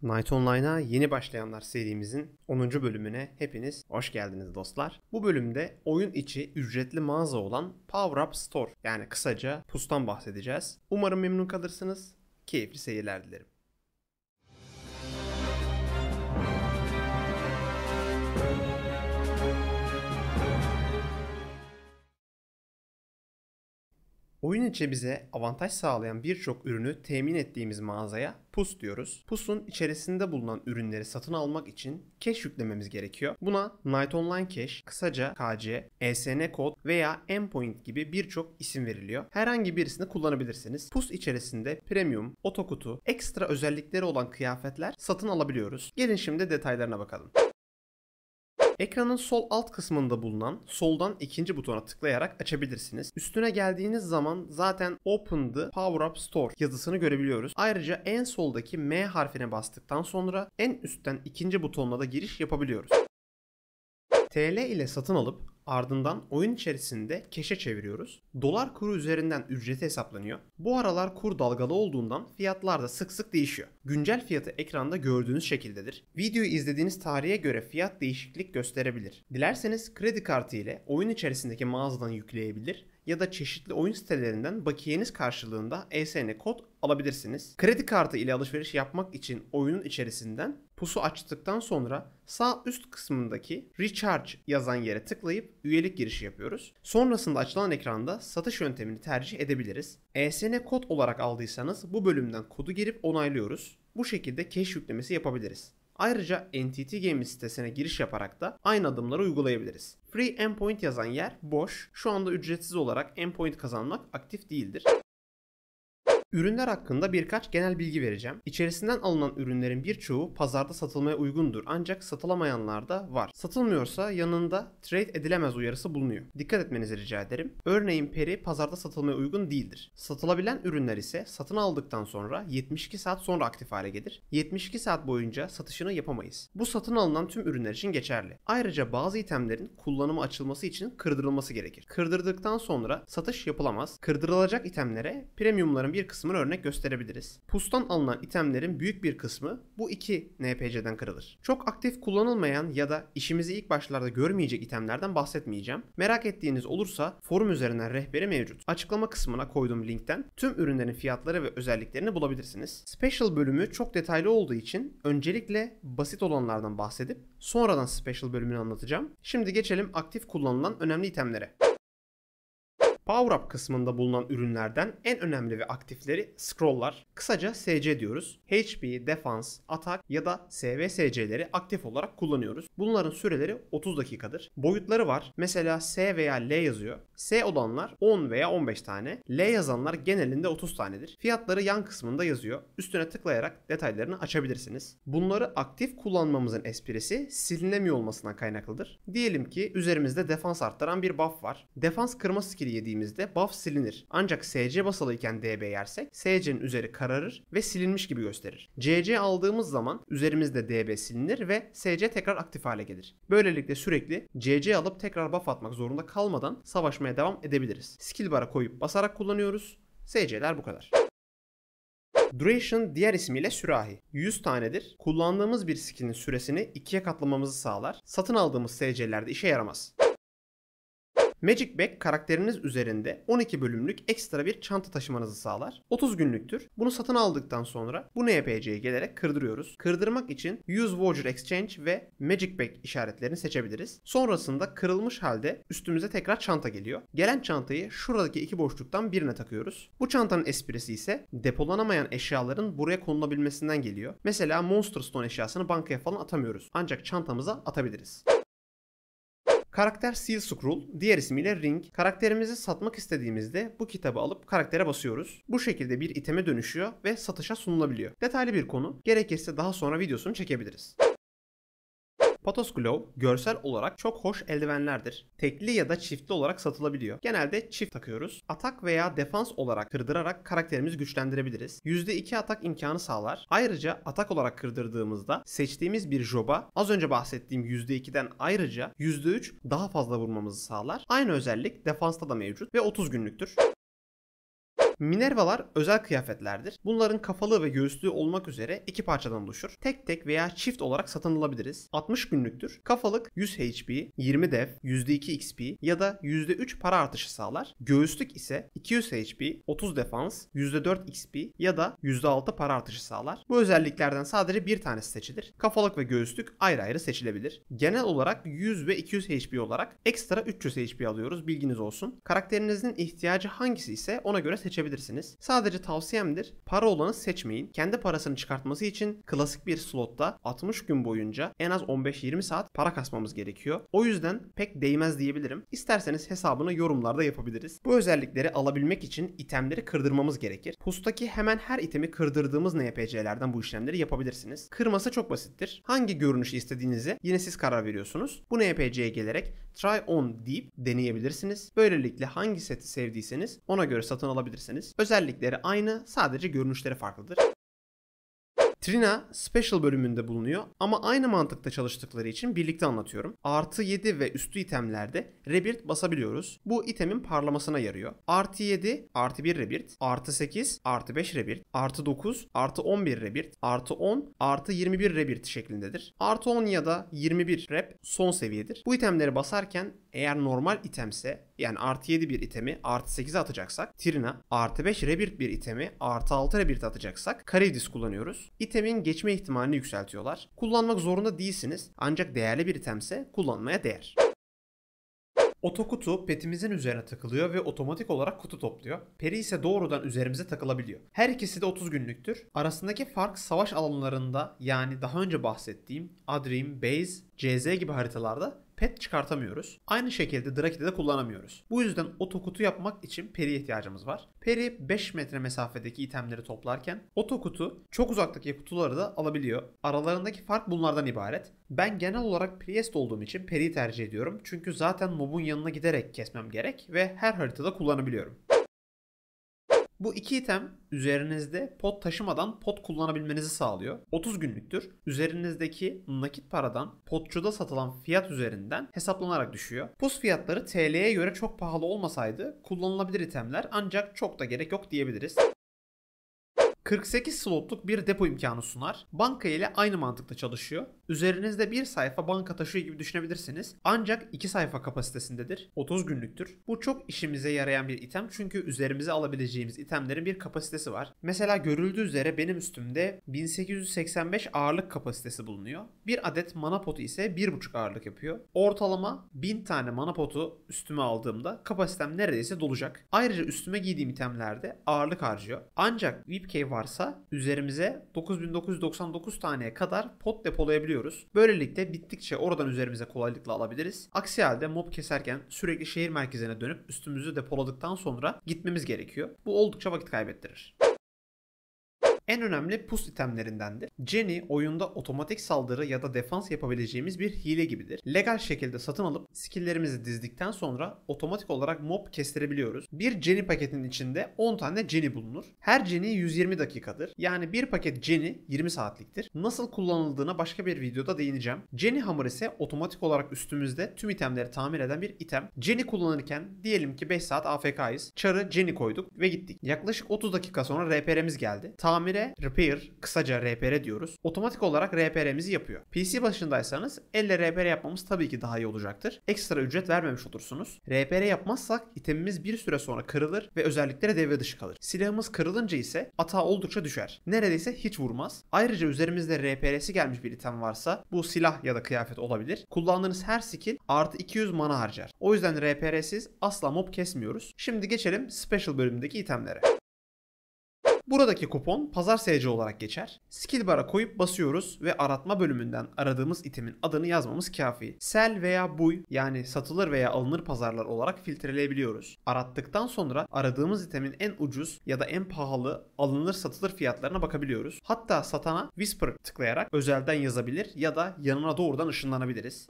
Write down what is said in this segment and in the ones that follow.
Night Online'a yeni başlayanlar serimizin 10. bölümüne hepiniz hoş geldiniz dostlar. Bu bölümde oyun içi ücretli mağaza olan Power Up Store yani kısaca PUS'tan bahsedeceğiz. Umarım memnun kalırsınız. Keyifli seyirler dilerim. Oyun içi bize avantaj sağlayan birçok ürünü temin ettiğimiz mağazaya PUS diyoruz. PUS'un içerisinde bulunan ürünleri satın almak için cache yüklememiz gerekiyor. Buna Night Online Cache, kısaca KC, ESN kod veya endpoint gibi birçok isim veriliyor. Herhangi birisini kullanabilirsiniz. PUS içerisinde premium, otokutu, ekstra özellikleri olan kıyafetler satın alabiliyoruz. Gelin şimdi detaylarına bakalım. Ekranın sol alt kısmında bulunan soldan ikinci butona tıklayarak açabilirsiniz. Üstüne geldiğiniz zaman zaten Open the Power Up Store yazısını görebiliyoruz. Ayrıca en soldaki M harfine bastıktan sonra en üstten ikinci butonla da giriş yapabiliyoruz. TL ile satın alıp ardından oyun içerisinde keşe çeviriyoruz. Dolar kuru üzerinden ücreti hesaplanıyor. Bu aralar kur dalgalı olduğundan fiyatlar da sık sık değişiyor. Güncel fiyatı ekranda gördüğünüz şekildedir. Videoyu izlediğiniz tarihe göre fiyat değişiklik gösterebilir. Dilerseniz kredi kartı ile oyun içerisindeki mağazadan yükleyebilir ya da çeşitli oyun sitelerinden bakiyeniz karşılığında ESN kod alabilirsiniz. Kredi kartı ile alışveriş yapmak için oyunun içerisinden PUS'u açtıktan sonra sağ üst kısmındaki Recharge yazan yere tıklayıp üyelik girişi yapıyoruz. Sonrasında açılan ekranda satış yöntemini tercih edebiliriz. ESN kod olarak aldıysanız bu bölümden kodu girip onaylıyoruz. Bu şekilde cache yüklemesi yapabiliriz. Ayrıca NTT Games sitesine giriş yaparak da aynı adımları uygulayabiliriz. Free Endpoint yazan yer boş. Şu anda ücretsiz olarak endpoint kazanmak aktif değildir. Ürünler hakkında birkaç genel bilgi vereceğim. İçerisinden alınan ürünlerin birçoğu pazarda satılmaya uygundur ancak satılamayanlar da var. Satılmıyorsa yanında trade edilemez uyarısı bulunuyor. Dikkat etmenizi rica ederim. Örneğin peri pazarda satılmaya uygun değildir. Satılabilen ürünler ise satın aldıktan sonra 72 saat sonra aktif hale gelir. 72 saat boyunca satışını yapamayız. Bu satın alınan tüm ürünler için geçerli. Ayrıca bazı itemlerin kullanıma açılması için kırdırılması gerekir. Kırdırdıktan sonra satış yapılamaz. Kırdırılacak itemlere premiumların bir kısmını örnek gösterebiliriz. PUS'tan alınan itemlerin büyük bir kısmı bu iki NPC'den kırılır. Çok aktif kullanılmayan ya da işimizi ilk başlarda görmeyecek itemlerden bahsetmeyeceğim. Merak ettiğiniz olursa forum üzerinden rehberi mevcut. Açıklama kısmına koyduğum linkten tüm ürünlerin fiyatları ve özelliklerini bulabilirsiniz. Special bölümü çok detaylı olduğu için öncelikle basit olanlardan bahsedip sonradan Special bölümünü anlatacağım. Şimdi geçelim aktif kullanılan önemli itemlere. Power Up kısmında bulunan ürünlerden en önemli ve aktifleri scrolllar. Kısaca SC diyoruz. HP, Defense, Atak ya da SV SC'leri aktif olarak kullanıyoruz. Bunların süreleri 30 dakikadır. Boyutları var. Mesela S veya L yazıyor. S olanlar 10 veya 15 tane. L yazanlar genelinde 30 tanedir. Fiyatları yan kısmında yazıyor. Üstüne tıklayarak detaylarını açabilirsiniz. Bunları aktif kullanmamızın esprisi silinemiyor olmasından kaynaklıdır. Diyelim ki üzerimizde defans arttıran bir buff var. Defans kırma skill'i yediğimizde buff silinir. Ancak SC basılıyken DB yersek SC'nin üzeri kararır ve silinmiş gibi gösterir. CC aldığımız zaman üzerimizde DB silinir ve SC tekrar aktif hale gelir. Böylelikle sürekli CC alıp tekrar buff atmak zorunda kalmadan savaşmaya devam edebiliriz. Skill bar'a koyup basarak kullanıyoruz. SC'ler bu kadar. Duration diğer ismiyle sürahi. 100 tanedir. Kullandığımız bir skill'in süresini 2'ye katlamamızı sağlar. Satın aldığımız SC'lerde işe yaramaz. Magic Bag karakteriniz üzerinde 12 bölümlük ekstra bir çanta taşımanızı sağlar. 30 günlüktür. Bunu satın aldıktan sonra bu NPC'ye gelerek kırdırıyoruz. Kırdırmak için Use Voucher Exchange ve Magic Bag işaretlerini seçebiliriz. Sonrasında kırılmış halde üstümüze tekrar çanta geliyor. Gelen çantayı şuradaki iki boşluktan birine takıyoruz. Bu çantanın esprisi ise depolanamayan eşyaların buraya konulabilmesinden geliyor. Mesela Monster Stone eşyasını bankaya falan atamıyoruz. Ancak çantamıza atabiliriz. Karakter Seal Scroll, diğer ismiyle Ring. Karakterimizi satmak istediğimizde bu kitabı alıp karaktere basıyoruz. Bu şekilde bir iteme dönüşüyor ve satışa sunulabiliyor. Detaylı bir konu. Gerekirse daha sonra videosunu çekebiliriz. Patos Glove görsel olarak çok hoş eldivenlerdir. Tekli ya da çiftli olarak satılabiliyor. Genelde çift takıyoruz. Atak veya defans olarak kırdırarak karakterimizi güçlendirebiliriz. %2 atak imkanı sağlar. Ayrıca atak olarak kırdırdığımızda seçtiğimiz bir job'a az önce bahsettiğim %2'den ayrıca %3 daha fazla vurmamızı sağlar. Aynı özellik defansta da mevcut ve 30 günlüktür. Minervalar özel kıyafetlerdir. Bunların kafalığı ve göğüslüğü olmak üzere iki parçadan oluşur. Tek tek veya çift olarak satın alabiliriz. 60 günlüktür. Kafalık 100 HP, 20 dev, %2 XP ya da %3 para artışı sağlar. Göğüslük ise 200 HP, 30 defans, %4 XP ya da %6 para artışı sağlar. Bu özelliklerden sadece bir tanesi seçilir. Kafalık ve göğüslük ayrı ayrı seçilebilir. Genel olarak 100 ve 200 HP olarak ekstra 300 HP alıyoruz, bilginiz olsun. Karakterinizin ihtiyacı hangisi ise ona göre seçebilirsiniz. Sadece tavsiyemdir, para olanı seçmeyin. Kendi parasını çıkartması için klasik bir slotta 60 gün boyunca en az 15-20 saat para kasmamız gerekiyor. O yüzden pek değmez diyebilirim. İsterseniz hesabını yorumlarda yapabiliriz. Bu özellikleri alabilmek için itemleri kırdırmamız gerekir. Pustaki hemen her itemi kırdırdığımız NPC'lerden bu işlemleri yapabilirsiniz. Kırması çok basittir. Hangi görünüşü istediğinize yine siz karar veriyorsunuz. Bu NPC'ye gelerek try on deyip deneyebilirsiniz. Böylelikle hangi seti sevdiyseniz ona göre satın alabilirsiniz. Özellikleri aynı, sadece görünüşleri farklıdır. Trina Special bölümünde bulunuyor ama aynı mantıkta çalıştıkları için birlikte anlatıyorum. Artı 7 ve üstü itemlerde Rebirth basabiliyoruz. Bu itemin parlamasına yarıyor. Artı 7, artı 1 Rebirth, artı 8, artı 5 Rebirth, artı 9, artı 11 Rebirth, artı 10, artı 21 Rebirth şeklindedir. Artı 10 ya da 21 Rep son seviyedir. Bu itemleri basarken eğer normal itemse, yani artı 7 bir itemi artı 8'e atacaksak Trina, artı 5 Rebirth bir itemi artı 6 Rebirth atacaksak Caridus kullanıyoruz. İtemin geçme ihtimalini yükseltiyorlar. Kullanmak zorunda değilsiniz ancak değerli bir itemse kullanmaya değer. Otokutu petimizin üzerine takılıyor ve otomatik olarak kutu topluyor. Peri ise doğrudan üzerimize takılabiliyor. Her ikisi de 30 günlüktür. Arasındaki fark savaş alanlarında, yani daha önce bahsettiğim Adrim, Base, CZ gibi haritalarda pet çıkartamıyoruz. Aynı şekilde Draki'de de kullanamıyoruz. Bu yüzden otokutu yapmak için Peri'ye ihtiyacımız var. Peri 5 metre mesafedeki itemleri toplarken otokutu çok uzaktaki kutuları da alabiliyor. Aralarındaki fark bunlardan ibaret. Ben genel olarak Priest olduğum için Peri'yi tercih ediyorum. Çünkü zaten mobun yanına giderek kesmem gerek ve her haritada kullanabiliyorum. Bu iki item üzerinizde pot taşımadan pot kullanabilmenizi sağlıyor. 30 günlüktür. Üzerinizdeki nakit paradan potçuda satılan fiyat üzerinden hesaplanarak düşüyor. Pus fiyatları TL'ye göre çok pahalı olmasaydı kullanılabilir itemler, ancak çok da gerek yok diyebiliriz. 48 slotluk bir depo imkanı sunar. Banka ile aynı mantıkta çalışıyor. Üzerinizde bir sayfa banka taşıyor gibi düşünebilirsiniz. Ancak 2 sayfa kapasitesindedir. 30 günlüktür. Bu çok işimize yarayan bir item çünkü üzerimize alabileceğimiz itemlerin bir kapasitesi var. Mesela görüldüğü üzere benim üstümde 1885 ağırlık kapasitesi bulunuyor. Bir adet mana potu ise 1,5 ağırlık yapıyor. Ortalama 1000 tane mana potu üstüme aldığımda kapasitem neredeyse dolacak. Ayrıca üstüme giydiğim itemlerde ağırlık harcıyor. Ancak VIPK varsa üzerimize 9999 taneye kadar pot depolayabiliyoruz. Böylelikle bittikçe oradan üzerimize kolaylıkla alabiliriz. Aksi halde mob keserken sürekli şehir merkezine dönüp üstümüzü depoladıktan sonra gitmemiz gerekiyor. Bu oldukça vakit kaybettirir. En önemli pus itemlerindendir. Jenny oyunda otomatik saldırı ya da defans yapabileceğimiz bir hile gibidir. Legal şekilde satın alıp skilllerimizi dizdikten sonra otomatik olarak mob kestirebiliyoruz. Bir Jenny paketinin içinde 10 tane Jenny bulunur. Her Jenny 120 dakikadır. Yani bir paket Jenny 20 saatliktir. Nasıl kullanıldığına başka bir videoda değineceğim. Jenny Hammer ise otomatik olarak üstümüzde tüm itemleri tamir eden bir item. Jenny kullanırken diyelim ki 5 saat AFK'yız. Çarı Jenny koyduk ve gittik. Yaklaşık 30 dakika sonra RPR'miz geldi. Repair, kısaca RPR diyoruz. Otomatik olarak RPR'mizi yapıyor. PC başındaysanız elle RPR yapmamız tabii ki daha iyi olacaktır. Ekstra ücret vermemiş olursunuz. RPR yapmazsak itemimiz bir süre sonra kırılır ve özellikleri devre dışı kalır. Silahımız kırılınca ise atağı oldukça düşer. Neredeyse hiç vurmaz. Ayrıca üzerimizde RPR'si gelmiş bir item varsa bu silah ya da kıyafet olabilir. Kullandığınız her skill artı 200 mana harcar. O yüzden RPR'siz asla mob kesmiyoruz. Şimdi geçelim Special bölümündeki itemlere. Buradaki kupon pazar SC olarak geçer. Skill bar'a koyup basıyoruz ve aratma bölümünden aradığımız itemin adını yazmamız kafi. Sell veya buy, yani satılır veya alınır pazarlar olarak filtreleyebiliyoruz. Arattıktan sonra aradığımız itemin en ucuz ya da en pahalı alınır satılır fiyatlarına bakabiliyoruz. Hatta satana Whisper tıklayarak özelden yazabilir ya da yanına doğrudan ışınlanabiliriz.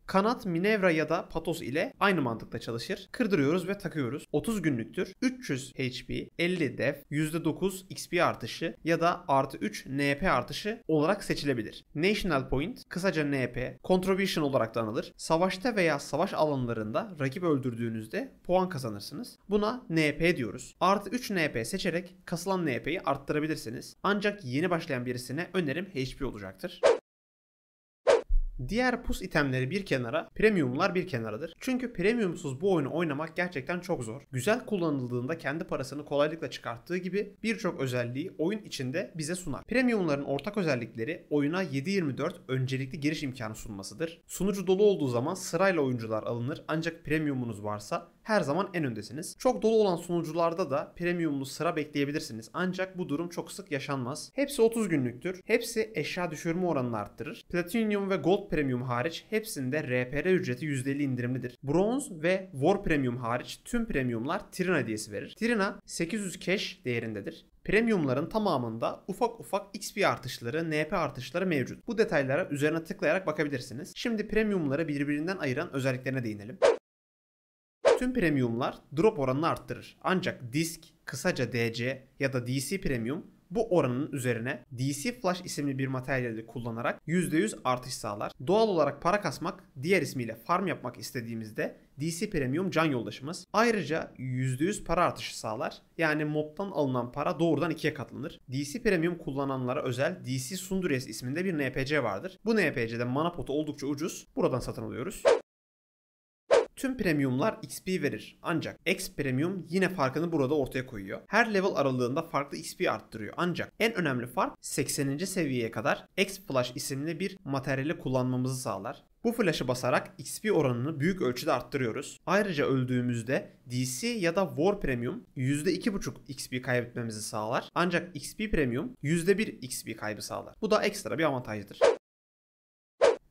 Kanat, Minevra ya da Patos ile aynı mantıkla çalışır. Kırdırıyoruz ve takıyoruz. 30 günlüktür. 300 HP, 50 def, %9 XP artışı ya da artı 3 NP artışı olarak seçilebilir. National Point, kısaca NP, Contribution olarak da anılır. Savaşta veya savaş alanlarında rakip öldürdüğünüzde puan kazanırsınız. Buna NP diyoruz. Artı 3 NP seçerek kasılan NP'yi arttırabilirsiniz. Ancak yeni başlayan birisine önerim HP olacaktır. Diğer pus itemleri bir kenara, premiumlar bir kenaradır. Çünkü premiumsuz bu oyunu oynamak gerçekten çok zor. Güzel kullanıldığında kendi parasını kolaylıkla çıkarttığı gibi birçok özelliği oyun içinde bize sunar. Premiumların ortak özellikleri oyuna 7/24 öncelikli giriş imkanı sunmasıdır. Sunucu dolu olduğu zaman sırayla oyuncular alınır ancak premiumunuz varsa her zaman en öndesiniz. Çok dolu olan sunucularda da premiumlu sıra bekleyebilirsiniz. Ancak bu durum çok sık yaşanmaz. Hepsi 30 günlüktür. Hepsi eşya düşürme oranını arttırır. Platinum ve Gold Premium hariç hepsinde RPR ücreti %50 indirimlidir. Bronze ve War Premium hariç tüm premiumlar Trina hediyesi verir. Trina 800 cash değerindedir. Premiumların tamamında ufak ufak XP artışları, NP artışları mevcut. Bu detaylara üzerine tıklayarak bakabilirsiniz. Şimdi premiumları birbirinden ayıran özelliklerine değinelim. Tüm premiumlar drop oranını arttırır. Ancak disk, kısaca DC ya da DC Premium bu oranın üzerine DC Flash isimli bir materyali kullanarak %100 artış sağlar. Doğal olarak para kasmak, diğer ismiyle farm yapmak istediğimizde DC Premium can yoldaşımız. Ayrıca %100 para artışı sağlar. Yani mob'tan alınan para doğrudan 2'ye katlanır. DC Premium kullananlara özel DC Sundries isminde bir NPC vardır. Bu NPC'de mana potu oldukça ucuz. Buradan satın alıyoruz. Tüm premiumlar XP verir ancak X Premium yine farkını burada ortaya koyuyor. Her level aralığında farklı XP arttırıyor ancak en önemli fark 80. seviyeye kadar X Flash isimli bir materyali kullanmamızı sağlar. Bu flash'ı basarak XP oranını büyük ölçüde arttırıyoruz. Ayrıca öldüğümüzde DC ya da War Premium %2,5 XP kaybetmemizi sağlar ancak XP Premium %1 XP kaybı sağlar. Bu da ekstra bir avantajdır.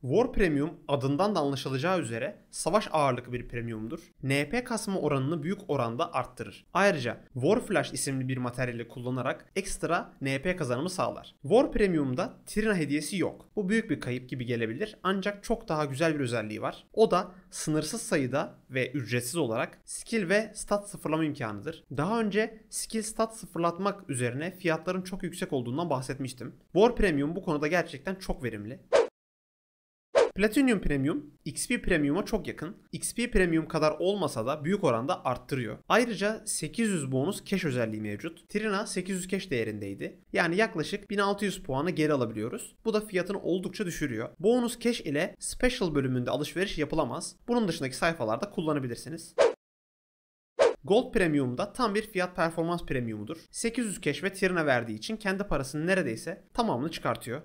War Premium adından da anlaşılacağı üzere savaş ağırlıklı bir premiumdur. NP kasma oranını büyük oranda arttırır. Ayrıca War Flash isimli bir materyali kullanarak ekstra NP kazanımı sağlar. War Premium'da Trina hediyesi yok. Bu büyük bir kayıp gibi gelebilir ancak çok daha güzel bir özelliği var. O da sınırsız sayıda ve ücretsiz olarak skill ve stat sıfırlama imkanıdır. Daha önce skill stat sıfırlatmak üzerine fiyatların çok yüksek olduğundan bahsetmiştim. War Premium bu konuda gerçekten çok verimli. Platinum Premium, XP Premium'a çok yakın. XP Premium kadar olmasa da büyük oranda arttırıyor. Ayrıca 800 bonus cash özelliği mevcut. Trina 800 cash değerindeydi. Yani yaklaşık 1600 puanı geri alabiliyoruz. Bu da fiyatını oldukça düşürüyor. Bonus cash ile Special bölümünde alışveriş yapılamaz. Bunun dışındaki sayfalarda kullanabilirsiniz. Gold Premium'da tam bir fiyat performans premiumudur. 800 cash ve Trina verdiği için kendi parasının neredeyse tamamını çıkartıyor.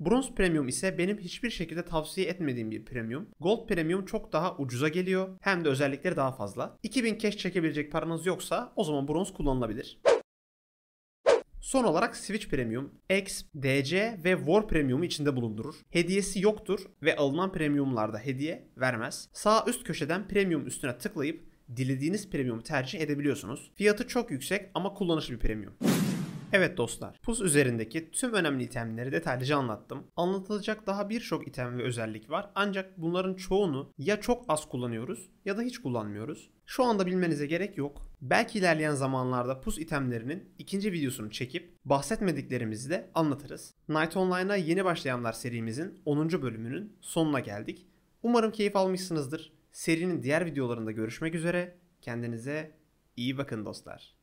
Bronze Premium ise benim hiçbir şekilde tavsiye etmediğim bir premium. Gold Premium çok daha ucuza geliyor hem de özellikleri daha fazla. 2000 cash çekebilecek paranız yoksa o zaman bronz kullanılabilir. Son olarak Switch Premium, X, DC ve War Premium'u içinde bulundurur. Hediyesi yoktur ve alınan premiumlarda hediye vermez. Sağ üst köşeden premium üstüne tıklayıp dilediğiniz premiumu tercih edebiliyorsunuz. Fiyatı çok yüksek ama kullanışlı bir premium. Evet dostlar, pus üzerindeki tüm önemli itemleri detaylıca anlattım. Anlatılacak daha birçok item ve özellik var ancak bunların çoğunu ya çok az kullanıyoruz ya da hiç kullanmıyoruz. Şu anda bilmenize gerek yok. Belki ilerleyen zamanlarda pus itemlerinin ikinci videosunu çekip bahsetmediklerimizi de anlatırız. Night Online'a yeni başlayanlar serimizin 10. bölümünün sonuna geldik. Umarım keyif almışsınızdır. Serinin diğer videolarında görüşmek üzere. Kendinize iyi bakın dostlar.